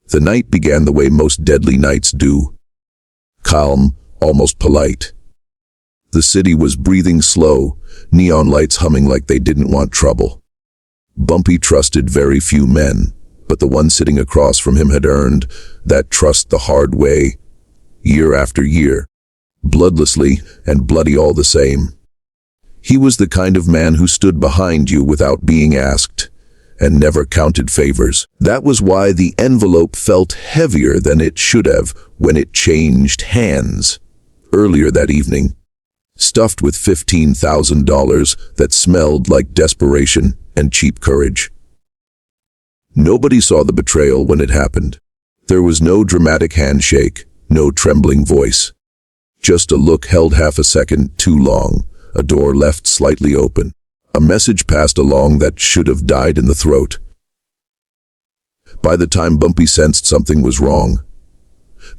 The night began the way most deadly nights do. Calm, almost polite. The city was breathing slow, neon lights humming like they didn't want trouble. Bumpy trusted very few men, but the one sitting across from him had earned that trust the hard way, year after year, bloodlessly and bloody all the same. He was the kind of man who stood behind you without being asked, and never counted favors. That was why the envelope felt heavier than it should have when it changed hands earlier that evening, stuffed with $15,000 that smelled like desperation and cheap courage. Nobody saw the betrayal when it happened. There was no dramatic handshake, no trembling voice. Just a look held half a second too long, a door left slightly open. A message passed along that should have died in the throat. By the time Bumpy sensed something was wrong,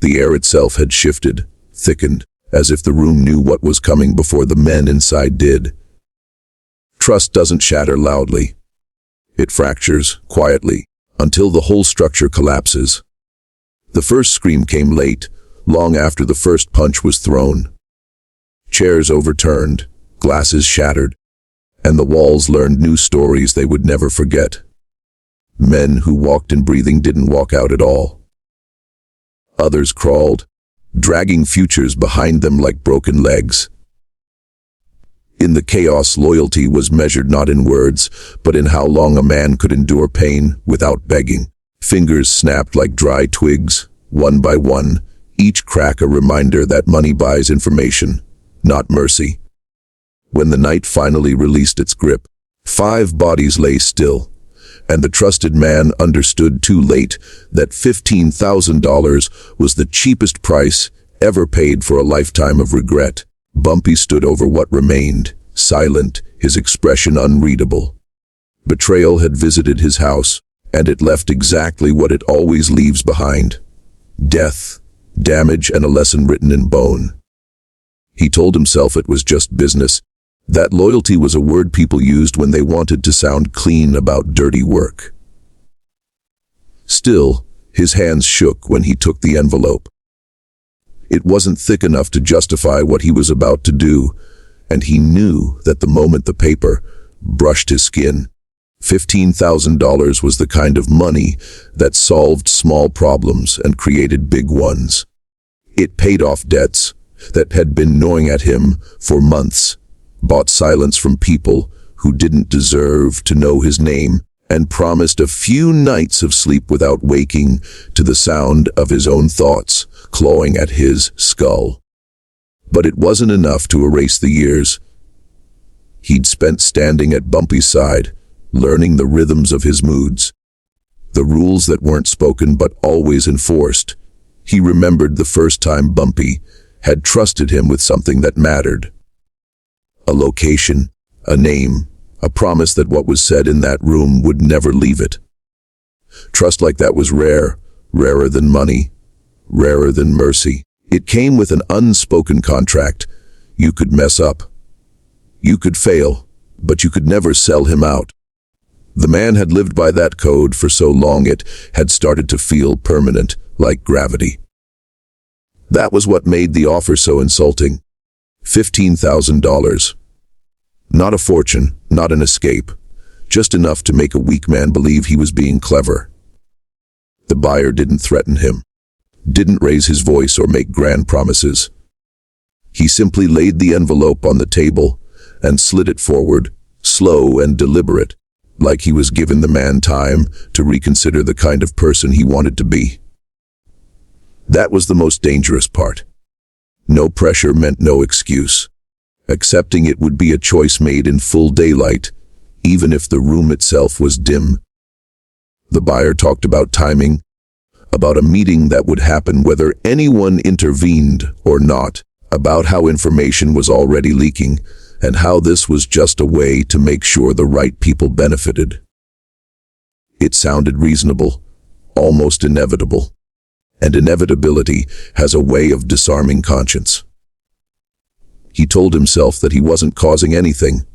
the air itself had shifted, thickened, as if the room knew what was coming before the men inside did. Trust doesn't shatter loudly. It fractures, quietly, until the whole structure collapses. The first scream came late, long after the first punch was thrown. Chairs overturned, glasses shattered, and the walls learned new stories they would never forget. Men who walked in breathing didn't walk out at all. Others crawled, dragging futures behind them like broken legs. In the chaos, loyalty was measured not in words, but in how long a man could endure pain without begging. Fingers snapped like dry twigs, one by one, each crack a reminder that money buys information, not mercy. When the night finally released its grip, 5 bodies lay still, and the trusted man understood too late that $15,000 was the cheapest price ever paid for a lifetime of regret. Bumpy stood over what remained, silent, his expression unreadable. Betrayal had visited his house, and it left exactly what it always leaves behind: death, damage, and a lesson written in bone. He told himself it was just business, that loyalty was a word people used when they wanted to sound clean about dirty work. Still, his hands shook when he took the envelope. It wasn't thick enough to justify what he was about to do, and he knew that the moment the paper brushed his skin, $15,000 was the kind of money that solved small problems and created big ones. It paid off debts that had been gnawing at him for months, bought silence from people who didn't deserve to know his name, and promised a few nights of sleep without waking to the sound of his own thoughts clawing at his skull. But it wasn't enough to erase the years he'd spent standing at Bumpy's side, learning the rhythms of his moods, the rules that weren't spoken but always enforced. He remembered the first time Bumpy had trusted him with something that mattered. A location, a name, a promise that what was said in that room would never leave it. Trust like that was rare, rarer than money, rarer than mercy. It came with an unspoken contract. You could mess up. You could fail, but you could never sell him out. The man had lived by that code for so long it had started to feel permanent, like gravity. That was what made the offer so insulting. $15,000. Not a fortune, not an escape, just enough to make a weak man believe he was being clever. The buyer didn't threaten him, didn't raise his voice or make grand promises. He simply laid the envelope on the table and slid it forward, slow and deliberate, like he was giving the man time to reconsider the kind of person he wanted to be. That was the most dangerous part. No pressure meant no excuse. Accepting it would be a choice made in full daylight, even if the room itself was dim. The buyer talked about timing, about a meeting that would happen whether anyone intervened or not, about how information was already leaking, and how this was just a way to make sure the right people benefited. It sounded reasonable, almost inevitable. And inevitability has a way of disarming conscience. He told himself that he wasn't causing anything,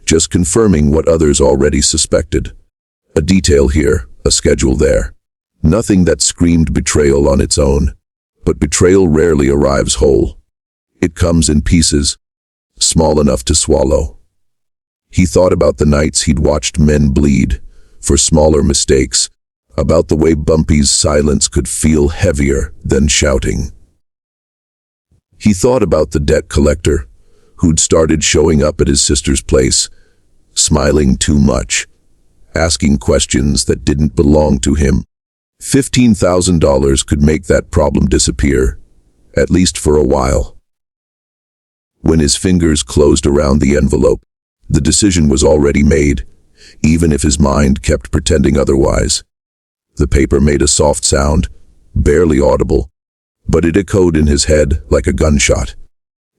just confirming what others already suspected. A detail here, a schedule there. Nothing that screamed betrayal on its own. But betrayal rarely arrives whole. It comes in pieces, small enough to swallow. He thought about the nights he'd watched men bleed for smaller mistakes, about the way Bumpy's silence could feel heavier than shouting. He thought about the debt collector who'd started showing up at his sister's place, smiling too much, asking questions that didn't belong to him. $15,000 could make that problem disappear, at least for a while. When his fingers closed around the envelope, the decision was already made, even if his mind kept pretending otherwise. The paper made a soft sound, barely audible, but it echoed in his head like a gunshot.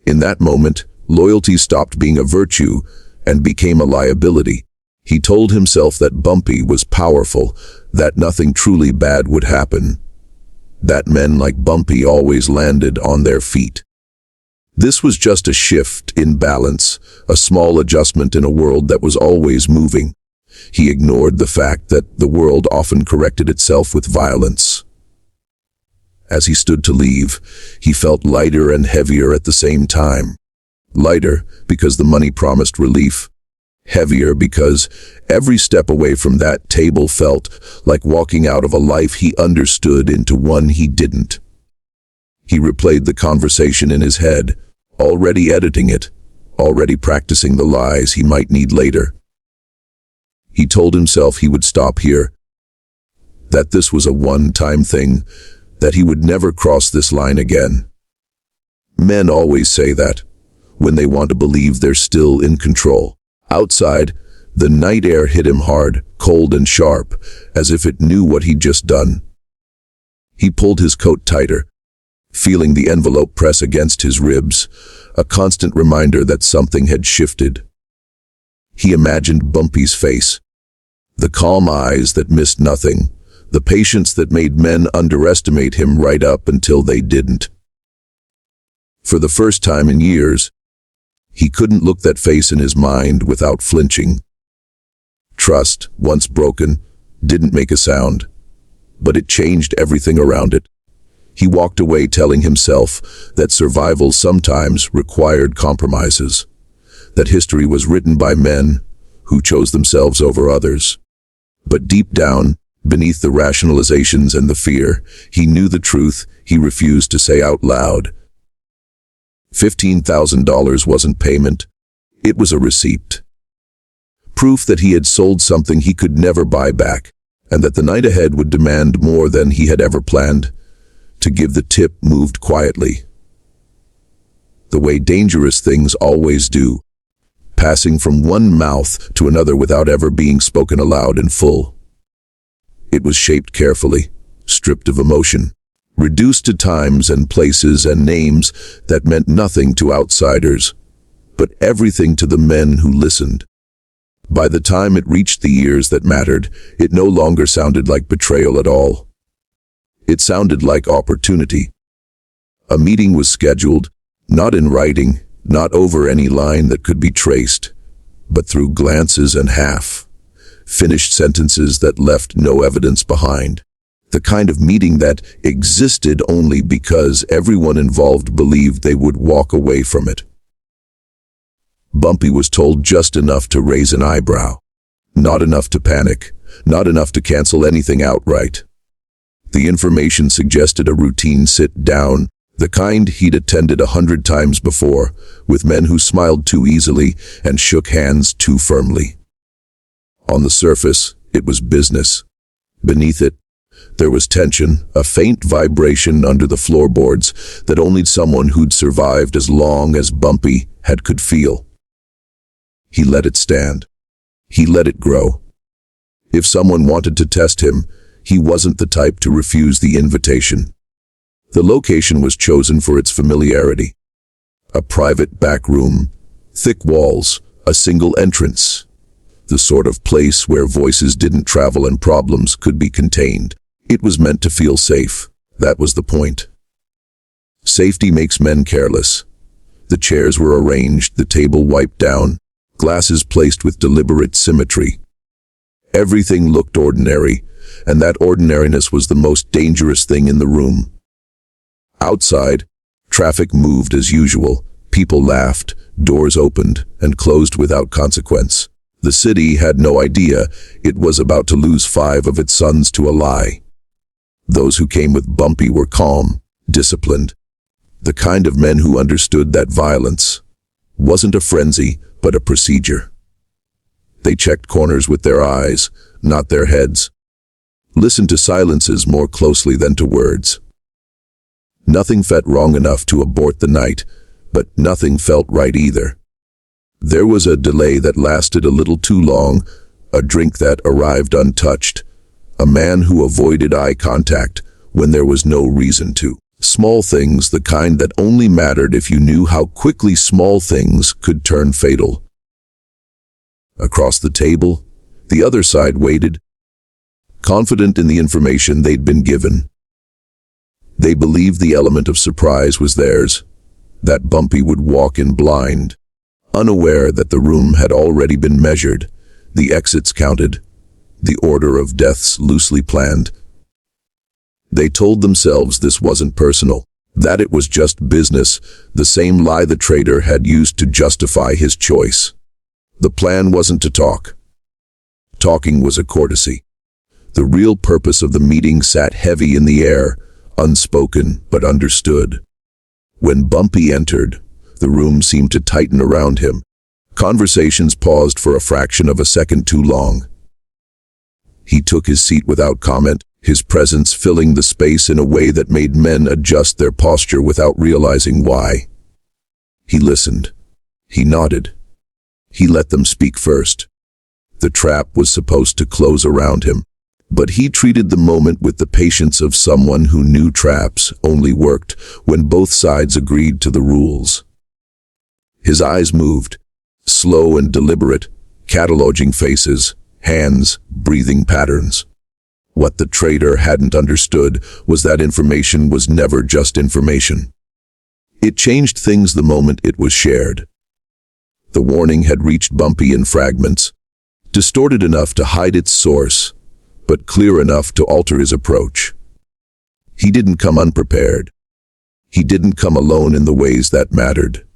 In that moment, loyalty stopped being a virtue and became a liability. He told himself that Bumpy was powerful, that nothing truly bad would happen, that men like Bumpy always landed on their feet. This was just a shift in balance, a small adjustment in a world that was always moving. He ignored the fact that the world often corrected itself with violence. As he stood to leave, he felt lighter and heavier at the same time. Lighter because the money promised relief. Heavier because every step away from that table felt like walking out of a life he understood into one he didn't. He replayed the conversation in his head, already editing it, already practicing the lies he might need later. He told himself he would stop here, that this was a one-time thing, that he would never cross this line again. Men always say that, when they want to believe they're still in control. Outside, the night air hit him hard, cold and sharp, as if it knew what he'd just done. He pulled his coat tighter, feeling the envelope press against his ribs, a constant reminder that something had shifted. He imagined Bumpy's face, the calm eyes that missed nothing, the patience that made men underestimate him right up until they didn't. For the first time in years, he couldn't look that face in his mind without flinching. Trust, once broken, didn't make a sound, but it changed everything around it. He walked away telling himself that survival sometimes required compromises, that history was written by men who chose themselves over others. But deep down, beneath the rationalizations and the fear, he knew the truth he refused to say out loud. $15,000 wasn't payment, it was a receipt. Proof that he had sold something he could never buy back, and that the night ahead would demand more than he had ever planned. To give the tip moved quietly, the way dangerous things always do, passing from one mouth to another without ever being spoken aloud in full. It was shaped carefully, stripped of emotion, reduced to times and places and names that meant nothing to outsiders, but everything to the men who listened. By the time it reached the ears that mattered, it no longer sounded like betrayal at all. It sounded like opportunity. A meeting was scheduled, not in writing, not over any line that could be traced, but through glances and half-finished sentences that left no evidence behind. The kind of meeting that existed only because everyone involved believed they would walk away from it. Bumpy was told just enough to raise an eyebrow, not enough to panic, not enough to cancel anything outright. The information suggested a routine sit-down, the kind he'd attended 100 times before, with men who smiled too easily and shook hands too firmly. On the surface, it was business. Beneath it, there was tension, a faint vibration under the floorboards that only someone who'd survived as long as Bumpy had could feel. He let it stand. He let it grow. If someone wanted to test him, he wasn't the type to refuse the invitation. The location was chosen for its familiarity. A private back room, thick walls, a single entrance. The sort of place where voices didn't travel and problems could be contained. It was meant to feel safe. That was the point. Safety makes men careless. The chairs were arranged, the table wiped down, glasses placed with deliberate symmetry. Everything looked ordinary, and that ordinariness was the most dangerous thing in the room. Outside, traffic moved as usual. People laughed, doors opened and closed without consequence. The city had no idea it was about to lose 5 of its sons to a lie. Those who came with Bumpy were calm, disciplined, the kind of men who understood that violence wasn't a frenzy, but a procedure. They checked corners with their eyes, not their heads. Listened to silences more closely than to words. Nothing felt wrong enough to abort the night, but nothing felt right either. There was a delay that lasted a little too long, a drink that arrived untouched, a man who avoided eye contact when there was no reason to. Small things, the kind that only mattered if you knew how quickly small things could turn fatal. Across the table, the other side waited, confident in the information they'd been given. They believed the element of surprise was theirs, that Bumpy would walk in blind, unaware that the room had already been measured, the exits counted, the order of deaths loosely planned. They told themselves this wasn't personal, that it was just business, the same lie the traitor had used to justify his choice. The plan wasn't to talk. Talking was a courtesy. The real purpose of the meeting sat heavy in the air, unspoken but understood. When Bumpy entered, the room seemed to tighten around him. Conversations paused for a fraction of a second too long. He took his seat without comment, his presence filling the space in a way that made men adjust their posture without realizing why. He listened. He nodded. He let them speak first. The trap was supposed to close around him, but he treated the moment with the patience of someone who knew traps only worked when both sides agreed to the rules. His eyes moved, slow and deliberate, cataloging faces, hands, breathing patterns. What the traitor hadn't understood was that information was never just information. It changed things the moment it was shared. The warning had reached Bumpy in fragments, distorted enough to hide its source, but clear enough to alter his approach. He didn't come unprepared. He didn't come alone in the ways that mattered.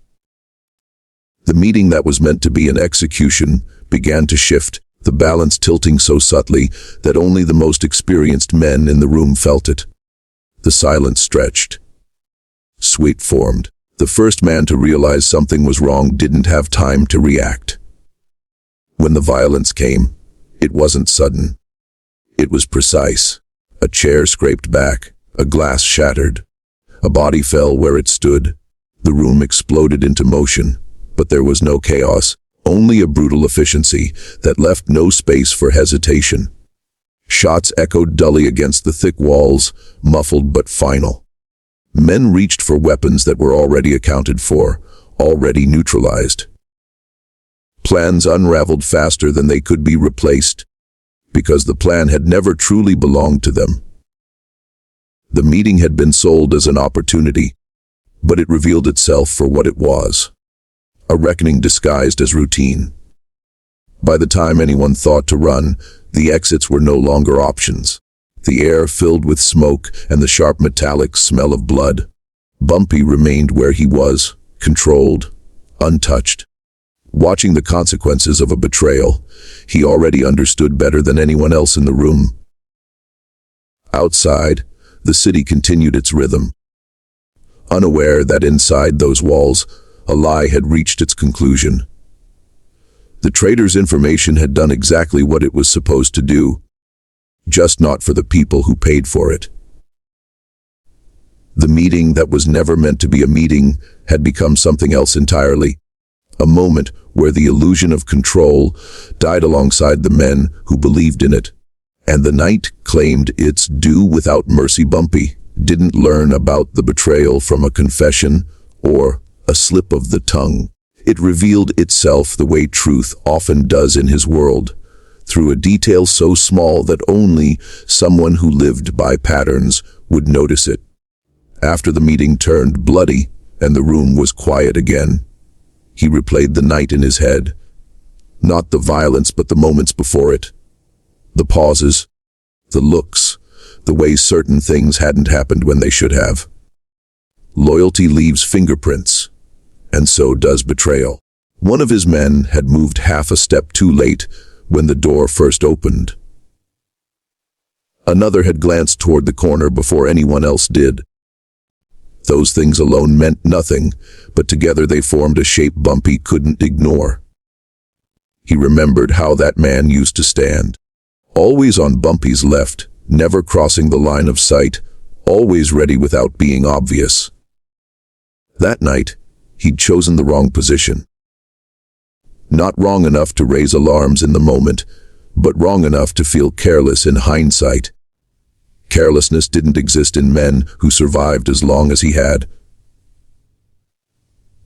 The meeting that was meant to be an execution began to shift, the balance tilting so subtly that only the most experienced men in the room felt it. The silence stretched. Sweat formed. The first man to realize something was wrong didn't have time to react. When the violence came, it wasn't sudden. It was precise. A chair scraped back, a glass shattered. A body fell where it stood. The room exploded into motion, but there was no chaos, only a brutal efficiency that left no space for hesitation. Shots echoed dully against the thick walls, muffled but final. Men reached for weapons that were already accounted for, already neutralized. Plans unraveled faster than they could be replaced, because the plan had never truly belonged to them. The meeting had been sold as an opportunity, but it revealed itself for what it was. A reckoning disguised as routine. By the time anyone thought to run, the exits were no longer options. The air filled with smoke and the sharp metallic smell of blood. Bumpy remained where he was, controlled, untouched. Watching the consequences of a betrayal, he already understood better than anyone else in the room. Outside, the city continued its rhythm. Unaware that inside those walls, a lie had reached its conclusion. The traitor's information had done exactly what it was supposed to do, just not for the people who paid for it. The meeting that was never meant to be a meeting had become something else entirely, a moment where the illusion of control died alongside the men who believed in it, and the night claimed its due without mercy. Bumpy didn't learn about the betrayal from a confession or a slip of the tongue. It revealed itself the way truth often does in his world, through a detail so small that only someone who lived by patterns would notice it. After the meeting turned bloody and the room was quiet again, he replayed the night in his head. Not the violence, but the moments before it. The pauses, the looks, the way certain things hadn't happened when they should have. Loyalty leaves fingerprints, and so does betrayal. One of his men had moved half a step too late when the door first opened. Another had glanced toward the corner before anyone else did. Those things alone meant nothing, but together they formed a shape Bumpy couldn't ignore. He remembered how that man used to stand. Always on Bumpy's left, never crossing the line of sight, always ready without being obvious. That night, he'd chosen the wrong position. Not wrong enough to raise alarms in the moment, but wrong enough to feel careless in hindsight. Carelessness didn't exist in men who survived as long as he had.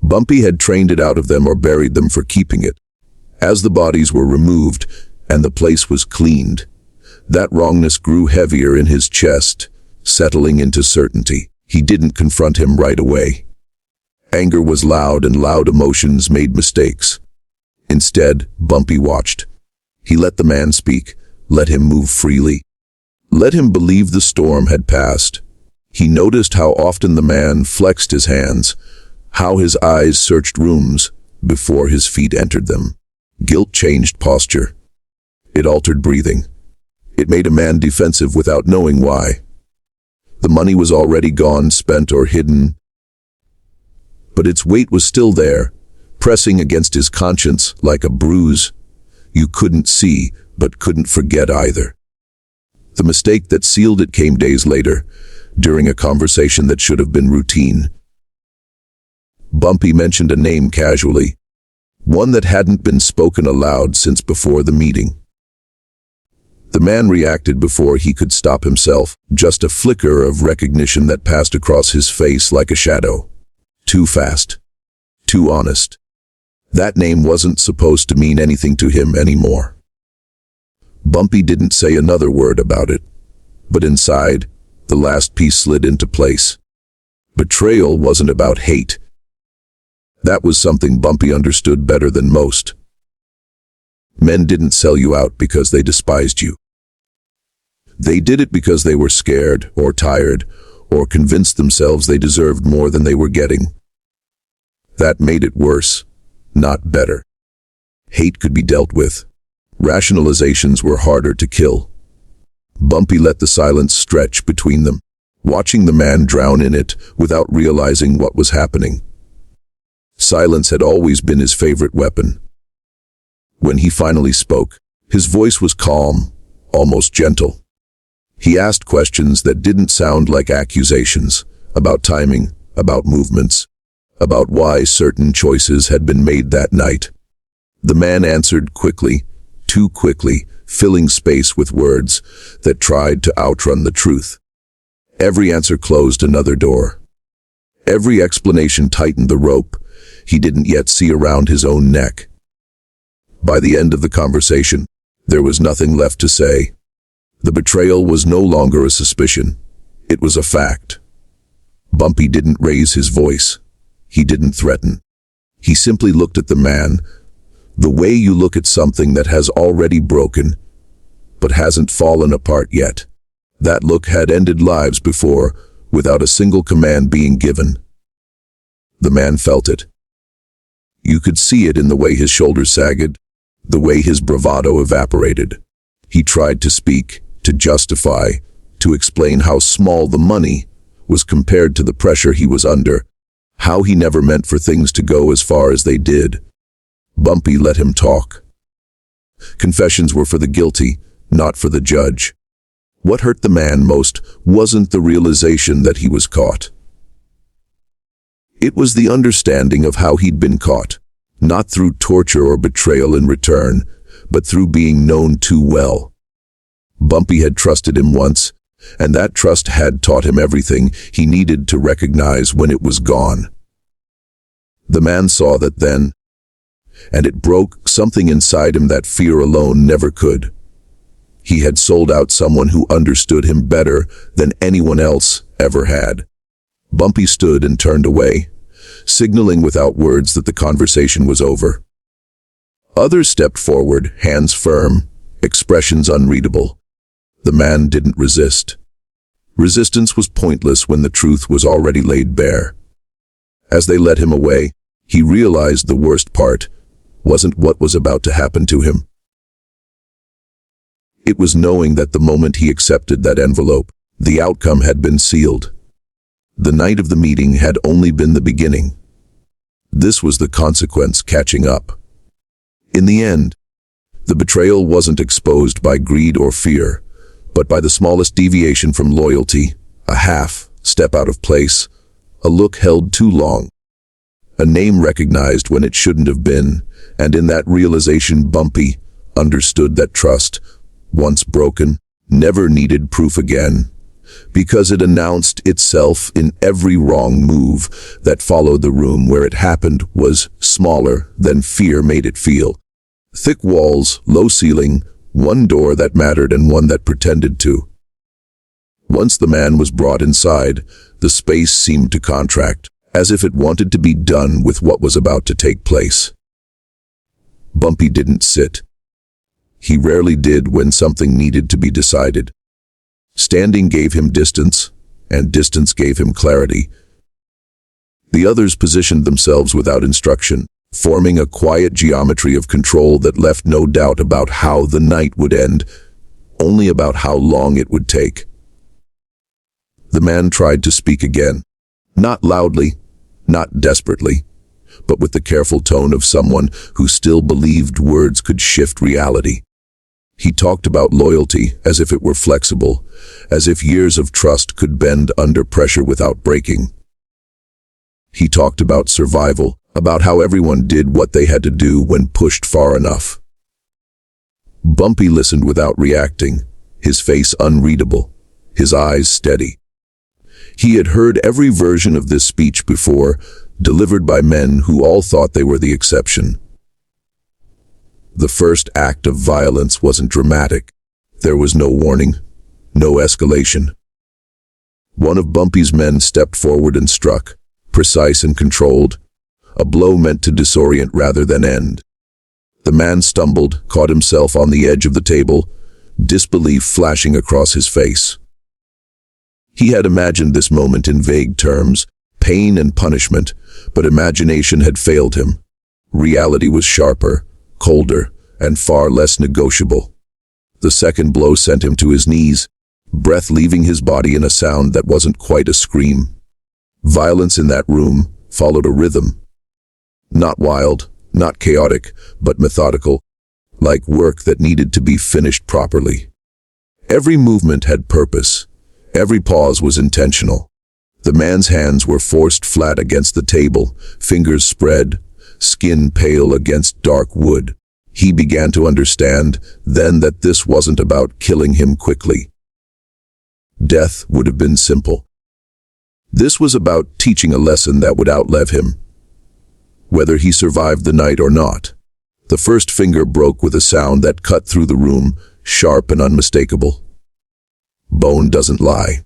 Bumpy had trained it out of them or buried them for keeping it. As the bodies were removed and the place was cleaned, that wrongness grew heavier in his chest, settling into certainty. He didn't confront him right away. Anger was loud, and loud emotions made mistakes. Instead, Bumpy watched. He let the man speak, let him move freely. Let him believe the storm had passed. He noticed how often the man flexed his hands, how his eyes searched rooms before his feet entered them. Guilt changed posture. It altered breathing. It made a man defensive without knowing why. The money was already gone, spent or hidden, but its weight was still there, pressing against his conscience like a bruise you couldn't see but couldn't forget either. The mistake that sealed it came days later, during a conversation that should have been routine. Bumpy mentioned a name casually, one that hadn't been spoken aloud since before the meeting. The man reacted before he could stop himself, just a flicker of recognition that passed across his face like a shadow. Too fast. Too honest. That name wasn't supposed to mean anything to him anymore. Bumpy didn't say another word about it, but inside, the last piece slid into place. Betrayal wasn't about hate. That was something Bumpy understood better than most. Men didn't sell you out because they despised you. They did it because they were scared or tired or convinced themselves they deserved more than they were getting. That made it worse, not better. Hate could be dealt with. Rationalizations were harder to kill. Bumpy let the silence stretch between them, watching the man drown in it without realizing what was happening. Silence had always been his favorite weapon. When he finally spoke, his voice was calm, almost gentle. He asked questions that didn't sound like accusations, about timing, about movements, about why certain choices had been made that night. The man answered quickly, too quickly, filling space with words that tried to outrun the truth. Every answer closed another door. Every explanation tightened the rope he didn't yet see around his own neck. By the end of the conversation, there was nothing left to say. The betrayal was no longer a suspicion. It was a fact. Bumpy didn't raise his voice. He didn't threaten. He simply looked at the man, the way you look at something that has already broken, but hasn't fallen apart yet. That look had ended lives before, without a single command being given. The man felt it. You could see it in the way his shoulders sagged, the way his bravado evaporated. He tried to speak, to justify, to explain how small the money was compared to the pressure he was under, how he never meant for things to go as far as they did. Bumpy let him talk. Confessions were for the guilty, not for the judge. What hurt the man most wasn't the realization that he was caught. It was the understanding of how he'd been caught, not through torture or betrayal in return, but through being known too well. Bumpy had trusted him once, and that trust had taught him everything he needed to recognize when it was gone. The man saw that then, and it broke something inside him that fear alone never could. He had sold out someone who understood him better than anyone else ever had. Bumpy stood and turned away, signaling without words that the conversation was over. Others stepped forward, hands firm, expressions unreadable. The man didn't resist. Resistance was pointless when the truth was already laid bare. As they led him away, he realized the worst part wasn't what was about to happen to him. It was knowing that the moment he accepted that envelope, the outcome had been sealed. The night of the meeting had only been the beginning. This was the consequence catching up. In the end, the betrayal wasn't exposed by greed or fear, but by the smallest deviation from loyalty, a half step out of place, a look held too long, a name recognized when it shouldn't have been, and in that realization Bumpy understood that trust, once broken, never needed proof again, because it announced itself in every wrong move that followed. The room where it happened was smaller than fear made it feel. Thick walls, low ceiling, one door that mattered and one that pretended to. Once the man was brought inside, the space seemed to contract, as if it wanted to be done with what was about to take place. Bumpy didn't sit. He rarely did when something needed to be decided. Standing gave him distance, and distance gave him clarity. The others positioned themselves without instruction, forming a quiet geometry of control that left no doubt about how the night would end, only about how long it would take. The man tried to speak again, not loudly, not desperately, but with the careful tone of someone who still believed words could shift reality. He talked about loyalty as if it were flexible, as if years of trust could bend under pressure without breaking. He talked about survival, about how everyone did what they had to do when pushed far enough. Bumpy listened without reacting, his face unreadable, his eyes steady. He had heard every version of this speech before, delivered by men who all thought they were the exception. The first act of violence wasn't dramatic. There was no warning, no escalation. One of Bumpy's men stepped forward and struck, precise and controlled, a blow meant to disorient rather than end. The man stumbled, caught himself on the edge of the table, disbelief flashing across his face. He had imagined this moment in vague terms, pain and punishment, but imagination had failed him. Reality was sharper, colder, and far less negotiable. The second blow sent him to his knees, breath leaving his body in a sound that wasn't quite a scream. Violence in that room followed a rhythm. Not wild, not chaotic, but methodical, like work that needed to be finished properly. Every movement had purpose. Every pause was intentional. The man's hands were forced flat against the table, fingers spread, skin pale against dark wood. He began to understand then that this wasn't about killing him quickly. Death would have been simple. This was about teaching a lesson that would outlive him, whether he survived the night or not. The first finger broke with a sound that cut through the room, sharp and unmistakable. Bone doesn't lie.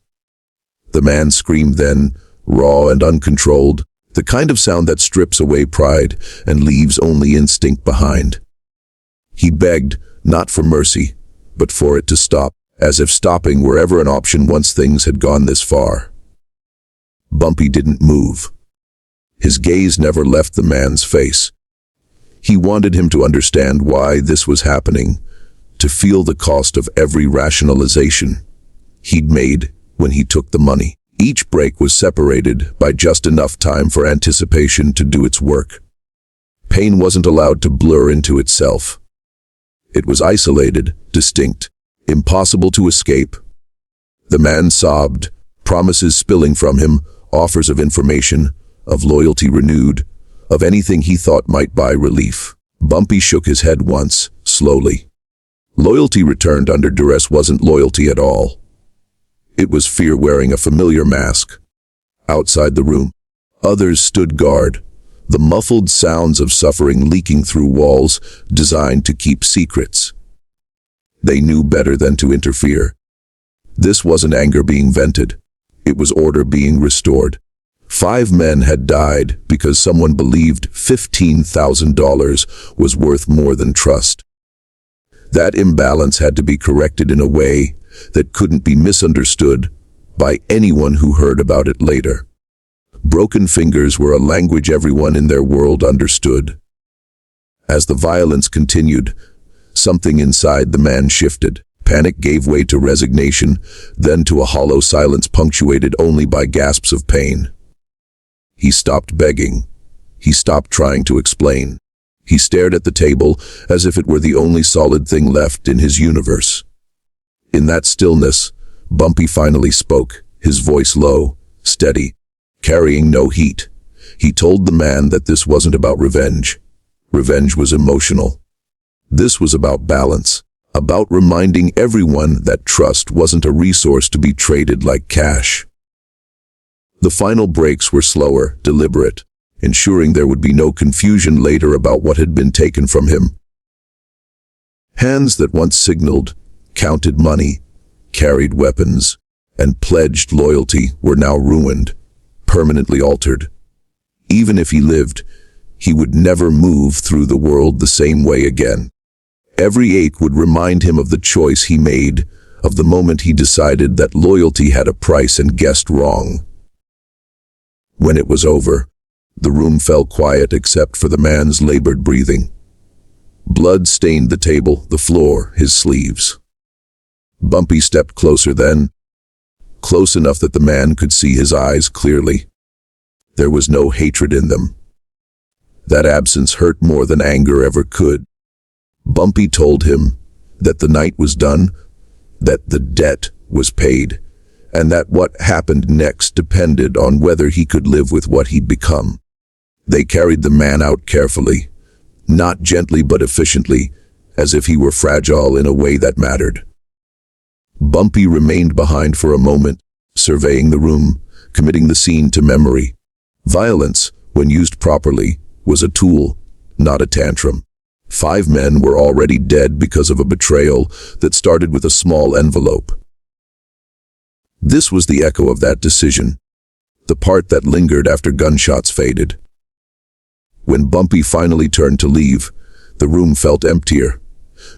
The man screamed then, raw and uncontrolled, the kind of sound that strips away pride and leaves only instinct behind. He begged, not for mercy, but for it to stop, as if stopping were ever an option once things had gone this far. Bumpy didn't move. His gaze never left the man's face. He wanted him to understand why this was happening, to feel the cost of every rationalization he'd made when he took the money. Each break was separated by just enough time for anticipation to do its work. Pain wasn't allowed to blur into itself. It was isolated, distinct, impossible to escape. The man sobbed, promises spilling from him, offers of information, of loyalty renewed, of anything he thought might buy relief. Bumpy shook his head once, slowly. Loyalty returned under duress wasn't loyalty at all. It was fear wearing a familiar mask. Outside the room, others stood guard, the muffled sounds of suffering leaking through walls designed to keep secrets. They knew better than to interfere. This wasn't anger being vented. It was order being restored. 5 men had died because someone believed $15,000 was worth more than trust. That imbalance had to be corrected in a way that couldn't be misunderstood by anyone who heard about it later. Broken fingers were a language everyone in their world understood. As the violence continued, something inside the man shifted. Panic gave way to resignation, then to a hollow silence punctuated only by gasps of pain. He stopped begging. He stopped trying to explain. He stared at the table as if it were the only solid thing left in his universe. In that stillness, Bumpy finally spoke, his voice low, steady, carrying no heat. He told the man that this wasn't about revenge. Revenge was emotional. This was about balance, about reminding everyone that trust wasn't a resource to be traded like cash. The final breaks were slower, deliberate, ensuring there would be no confusion later about what had been taken from him. Hands that once signaled, counted money, carried weapons, and pledged loyalty were now ruined, permanently altered. Even if he lived, he would never move through the world the same way again. Every ache would remind him of the choice he made, of the moment he decided that loyalty had a price and guessed wrong. When it was over, the room fell quiet except for the man's labored breathing. Blood stained the table, the floor, his sleeves. Bumpy stepped closer then, close enough that the man could see his eyes clearly. There was no hatred in them. That absence hurt more than anger ever could. Bumpy told him that the night was done, that the debt was paid, and that what happened next depended on whether he could live with what he'd become. They carried the man out carefully, not gently but efficiently, as if he were fragile in a way that mattered. Bumpy remained behind for a moment, surveying the room, committing the scene to memory. Violence, when used properly, was a tool, not a tantrum. 5 men were already dead because of a betrayal that started with a small envelope. This was the echo of that decision, the part that lingered after gunshots faded. When Bumpy finally turned to leave, the room felt emptier,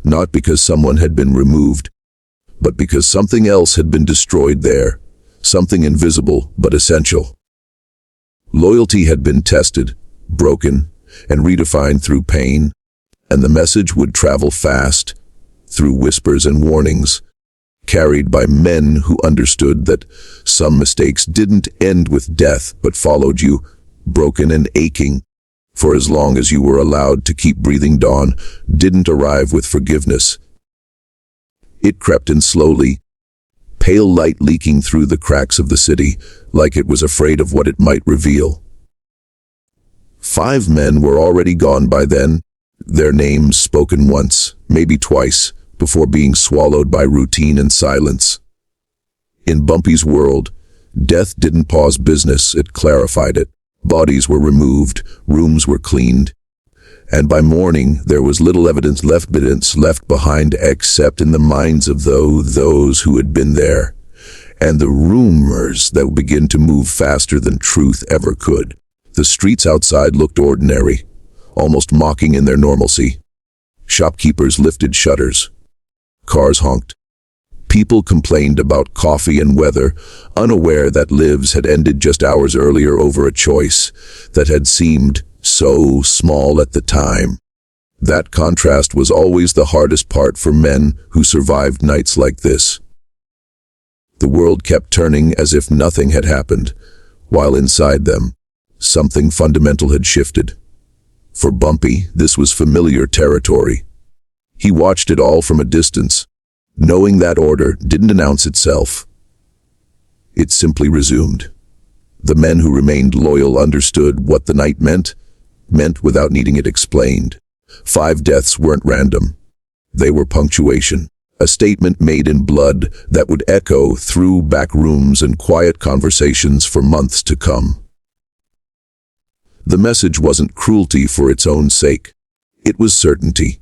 not because someone had been removed, but because something else had been destroyed there, something invisible but essential. Loyalty had been tested, broken, and redefined through pain, and the message would travel fast, through whispers and warnings, carried by men who understood that some mistakes didn't end with death but followed you, broken and aching, for as long as you were allowed to keep breathing. Dawn didn't arrive with forgiveness. It crept in slowly, pale light leaking through the cracks of the city, like it was afraid of what it might reveal. 5 men were already gone by then, their names spoken once, maybe twice, before being swallowed by routine and silence. In Bumpy's world, death didn't pause business, it clarified it. Bodies were removed, rooms were cleaned, and by morning there was little evidence left behind except in the minds of those who had been there, and the rumors that would begin to move faster than truth ever could. The streets outside looked ordinary, almost mocking in their normalcy. Shopkeepers lifted shutters. Cars honked. People complained about coffee and weather, unaware that lives had ended just hours earlier over a choice that had seemed so small at the time. That contrast was always the hardest part for men who survived nights like this. The world kept turning as if nothing had happened, while inside them, something fundamental had shifted. For Bumpy, this was familiar territory. He watched it all from a distance, knowing that order didn't announce itself. It simply resumed. The men who remained loyal understood what the night meant without needing it explained. 5 deaths weren't random. They were punctuation, a statement made in blood that would echo through back rooms and quiet conversations for months to come. The message wasn't cruelty for its own sake. It was certainty.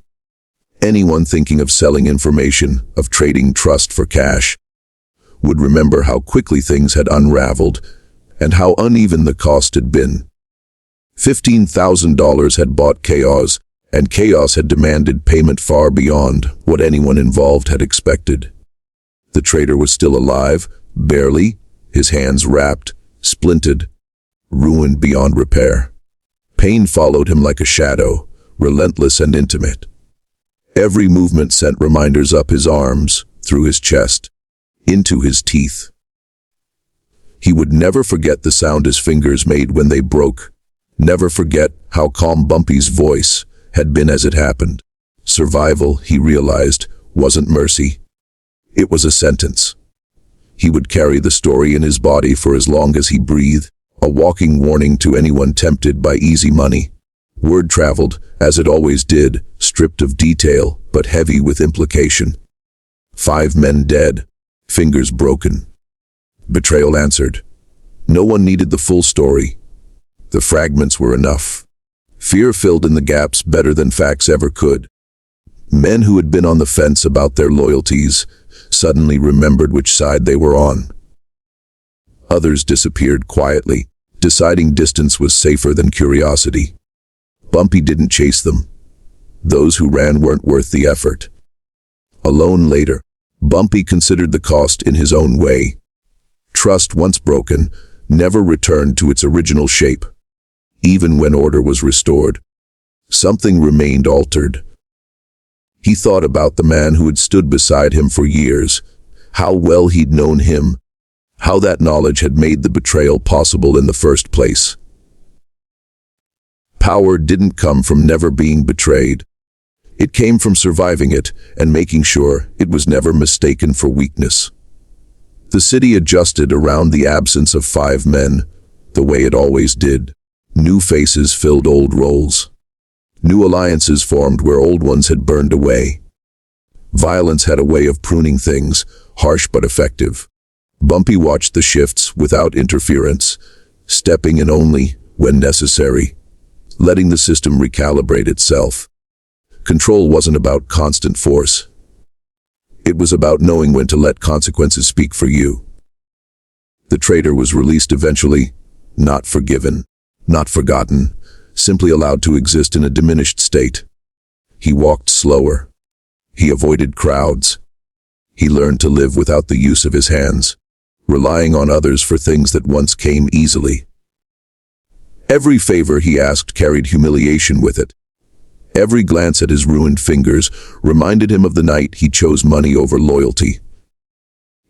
Anyone thinking of selling information, of trading trust for cash, would remember how quickly things had unraveled and how uneven the cost had been. $15,000 had bought chaos, and chaos had demanded payment far beyond what anyone involved had expected. The traitor was still alive, barely, his hands wrapped, splintered, ruined beyond repair. Pain followed him like a shadow, relentless and intimate. Every movement sent reminders up his arms, through his chest, into his teeth. He would never forget the sound his fingers made when they broke, never forget how calm Bumpy's voice had been as it happened. Survival, he realized, wasn't mercy. It was a sentence. He would carry the story in his body for as long as he breathed, a walking warning to anyone tempted by easy money. Word traveled, as it always did, stripped of detail, but heavy with implication. 5 men dead, fingers broken. Betrayal answered. No one needed the full story. The fragments were enough. Fear filled in the gaps better than facts ever could. Men who had been on the fence about their loyalties suddenly remembered which side they were on. Others disappeared quietly, deciding distance was safer than curiosity. Bumpy didn't chase them. Those who ran weren't worth the effort. Alone later, Bumpy considered the cost in his own way. Trust, once broken, never returned to its original shape. Even when order was restored, something remained altered. He thought about the man who had stood beside him for years, how well he'd known him, how that knowledge had made the betrayal possible in the first place. Power didn't come from never being betrayed. It came from surviving it and making sure it was never mistaken for weakness. The city adjusted around the absence of 5 men, the way it always did. New faces filled old roles. New alliances formed where old ones had burned away. Violence had a way of pruning things, harsh but effective. Bumpy watched the shifts without interference, stepping in only when necessary, letting the system recalibrate itself. Control wasn't about constant force. It was about knowing when to let consequences speak for you. The traitor was released eventually, not forgiven, not forgotten, simply allowed to exist in a diminished state. He walked slower. He avoided crowds. He learned to live without the use of his hands, relying on others for things that once came easily. Every favor he asked carried humiliation with it. Every glance at his ruined fingers reminded him of the night he chose money over loyalty.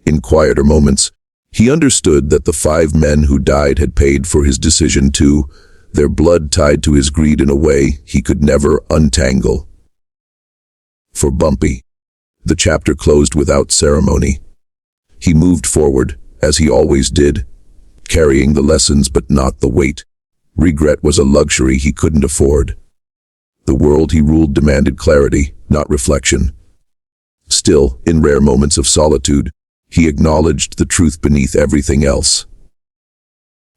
In quieter moments, he understood that the 5 men who died had paid for his decision too, their blood tied to his greed in a way he could never untangle. For Bumpy, the chapter closed without ceremony. He moved forward, as he always did, carrying the lessons but not the weight. Regret was a luxury he couldn't afford. The world he ruled demanded clarity, not reflection. Still, in rare moments of solitude, he acknowledged the truth beneath everything else.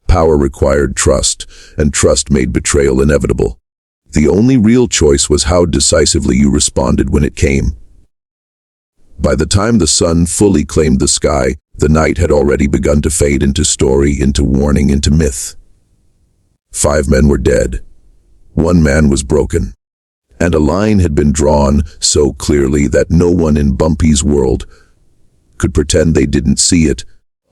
Power required trust, and trust made betrayal inevitable. The only real choice was how decisively you responded when it came. By the time the sun fully claimed the sky, the night had already begun to fade into story, into warning, into myth. 5 men were dead. 1 man was broken. And a line had been drawn so clearly that no one in Bumpy's world could pretend they didn't see it.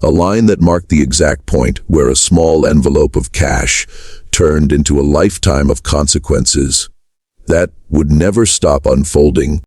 A line that marked the exact point where a small envelope of cash turned into a lifetime of consequences that would never stop unfolding.